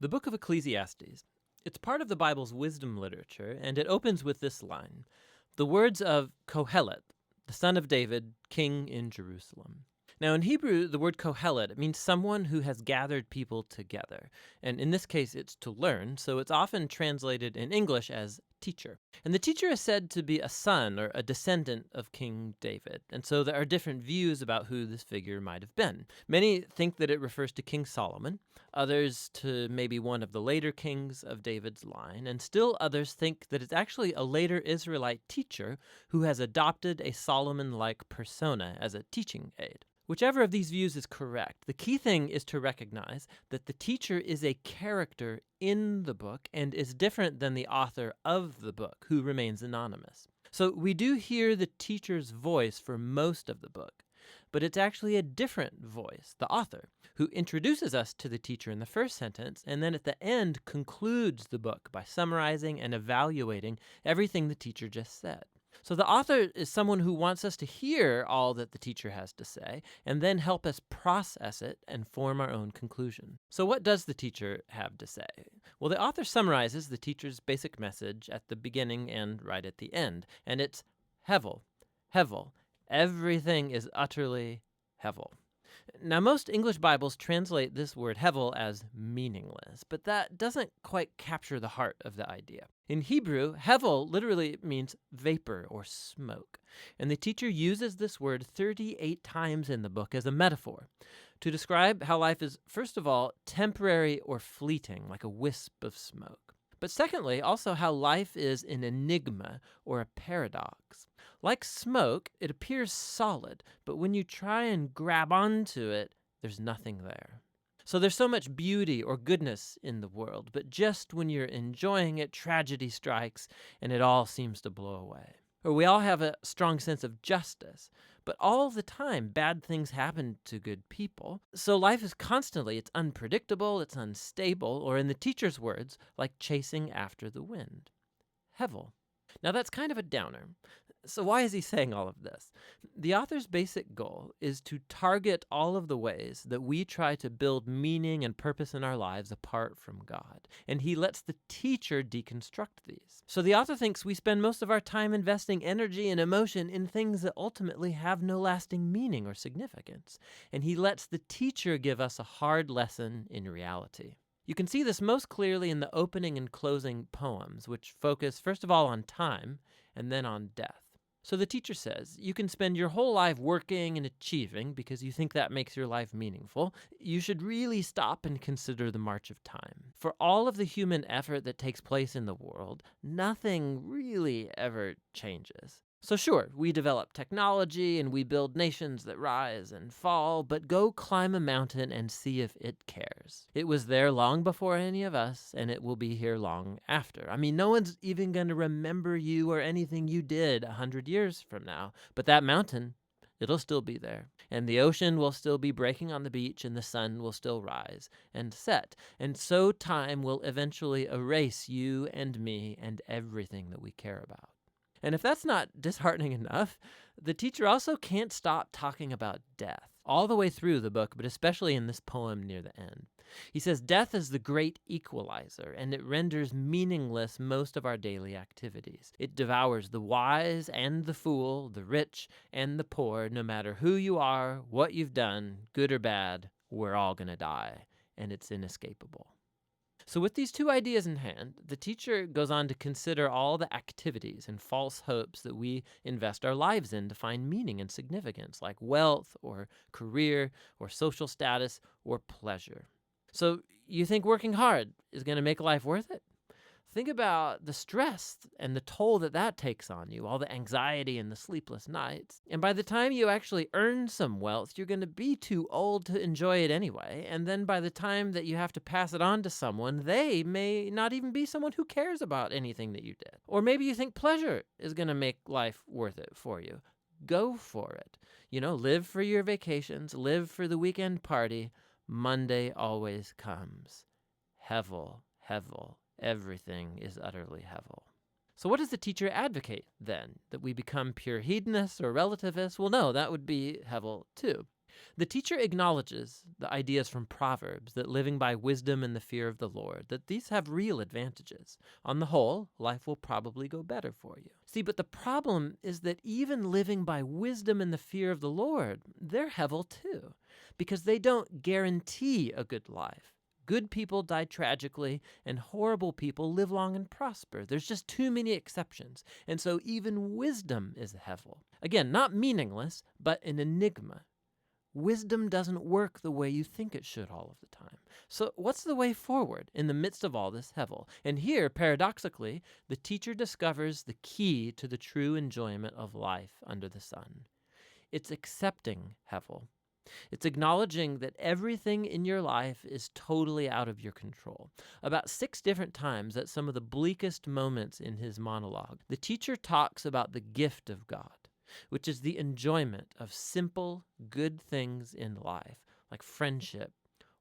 The book of Ecclesiastes. It's part of the Bible's wisdom literature, and it opens with this line, the words of Kohelet, the son of David, king in Jerusalem. Now in Hebrew, the word Kohelet, it means someone who has gathered people together. And in this case, it's to learn, so it's often translated in English as teacher. And the teacher is said to be a son or a descendant of King David. And so there are different views about who this figure might have been. Many think that it refers to King Solomon, others to maybe one of the later kings of David's line, and still others think that it's actually a later Israelite teacher who has adopted a Solomon-like persona as a teaching aid. Whichever of these views is correct, the key thing is to recognize that the teacher is a character in the book and is different than the author of the book, who remains anonymous. So we do hear the teacher's voice for most of the book, but it's actually a different voice, the author, who introduces us to the teacher in the first sentence and then at the end concludes the book by summarizing and evaluating everything the teacher just said. So the author is someone who wants us to hear all that the teacher has to say and then help us process it and form our own conclusion. So what does the teacher have to say? Well, the author summarizes the teacher's basic message at the beginning and right at the end, and it's Hevel, Hevel. Everything is utterly Hevel. Now, most English Bibles translate this word Hevel as meaningless, but that doesn't quite capture the heart of the idea. In Hebrew, Hevel literally means vapor or smoke, and the teacher uses this word 38 times in the book as a metaphor to describe how life is, first of all, temporary or fleeting, like a wisp of smoke. But secondly, also how life is an enigma or a paradox. Like smoke, it appears solid, but when you try and grab onto it, there's nothing there. So there's so much beauty or goodness in the world, but just when you're enjoying it, tragedy strikes and it all seems to blow away. Or we all have a strong sense of justice, but all the time bad things happen to good people. So life is constantly, it's unpredictable, it's unstable, or in the teacher's words, like chasing after the wind. Hevel. Now that's kind of a downer. So why is he saying all of this? The author's basic goal is to target all of the ways that we try to build meaning and purpose in our lives apart from God. And he lets the teacher deconstruct these. So the author thinks we spend most of our time investing energy and emotion in things that ultimately have no lasting meaning or significance. And he lets the teacher give us a hard lesson in reality. You can see this most clearly in the opening and closing poems, which focus first of all on time and then on death. So the teacher says, you can spend your whole life working and achieving because you think that makes your life meaningful. You should really stop and consider the march of time. For all of the human effort that takes place in the world, nothing really ever changes. So sure, we develop technology and we build nations that rise and fall, but go climb a mountain and see if it cares. It was there long before any of us, and it will be here long after. I mean, no one's even going to remember you or anything you did 100 years from now, but that mountain, it'll still be there. And the ocean will still be breaking on the beach, and the sun will still rise and set. And so time will eventually erase you and me and everything that we care about. And if that's not disheartening enough, the teacher also can't stop talking about death all the way through the book, but especially in this poem near the end. He says, death is the great equalizer, and it renders meaningless most of our daily activities. It devours the wise and the fool, the rich and the poor, no matter who you are, what you've done, good or bad, we're all going to die, and it's inescapable. So with these two ideas in hand, the teacher goes on to consider all the activities and false hopes that we invest our lives in to find meaning and significance, like wealth or career or social status or pleasure. So you think working hard is going to make life worth it? Think about the stress and the toll that takes on you, all the anxiety and the sleepless nights. And by the time you actually earn some wealth, you're going to be too old to enjoy it anyway. And then by the time that you have to pass it on to someone, they may not even be someone who cares about anything that you did. Or maybe you think pleasure is going to make life worth it for you. Go for it. Live for your vacations, live for the weekend party. Monday always comes. Hevel, Hevel. Everything is utterly Hevel. So what does the teacher advocate then? That we become pure hedonists or relativists? Well, no, that would be Hevel too. The teacher acknowledges the ideas from Proverbs that living by wisdom and the fear of the Lord, that these have real advantages. On the whole, life will probably go better for you. See, but the problem is that even living by wisdom and the fear of the Lord, they're hevel too, because they don't guarantee a good life. Good people die tragically, and horrible people live long and prosper. There's just too many exceptions, and so even wisdom is hevel. Again, not meaningless, but an enigma. Wisdom doesn't work the way you think it should all of the time. So what's the way forward in the midst of all this hevel? And here, paradoxically, the teacher discovers the key to the true enjoyment of life under the sun. It's accepting hevel. It's acknowledging that everything in your life is totally out of your control. About 6 different times at some of the bleakest moments in his monologue, the teacher talks about the gift of God, which is the enjoyment of simple, good things in life, like friendship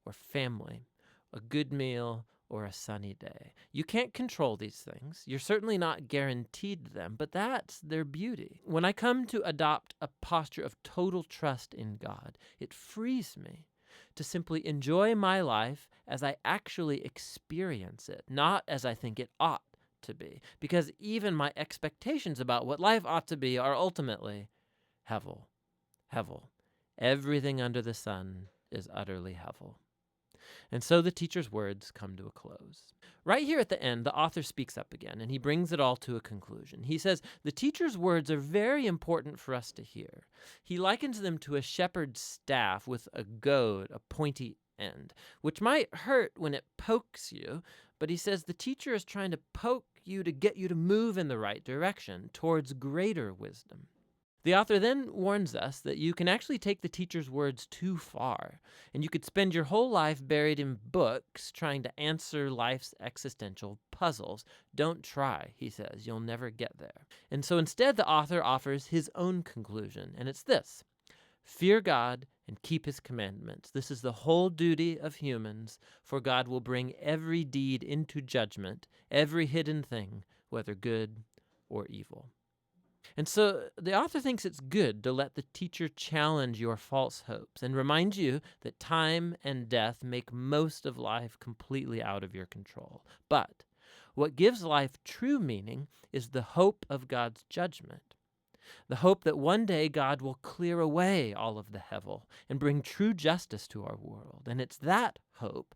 or family, a good meal, or a sunny day. You can't control these things. You're certainly not guaranteed them, but that's their beauty. When I come to adopt a posture of total trust in God, it frees me to simply enjoy my life as I actually experience it, not as I think it ought to be. Because even my expectations about what life ought to be are ultimately hevel. Hevel. Everything under the sun is utterly hevel. And so the teacher's words come to a close. Right here at the end, the author speaks up again, and he brings it all to a conclusion. He says, the teacher's words are very important for us to hear. He likens them to a shepherd's staff with a goad, a pointy end, which might hurt when it pokes you, but he says the teacher is trying to poke you to get you to move in the right direction towards greater wisdom. The author then warns us that you can actually take the teacher's words too far, and you could spend your whole life buried in books trying to answer life's existential puzzles. Don't try, he says. You'll never get there. And so instead, the author offers his own conclusion, and it's this: fear God and keep his commandments. This is the whole duty of humans, for God will bring every deed into judgment, every hidden thing, whether good or evil. And so the author thinks it's good to let the teacher challenge your false hopes and remind you that time and death make most of life completely out of your control. But what gives life true meaning is the hope of God's judgment, the hope that one day God will clear away all of the hevel and bring true justice to our world. And it's that hope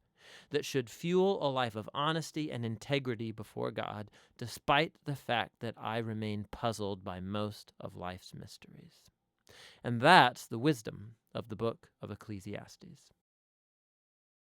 that should fuel a life of honesty and integrity before God, despite the fact that I remain puzzled by most of life's mysteries. And that's the wisdom of the book of Ecclesiastes.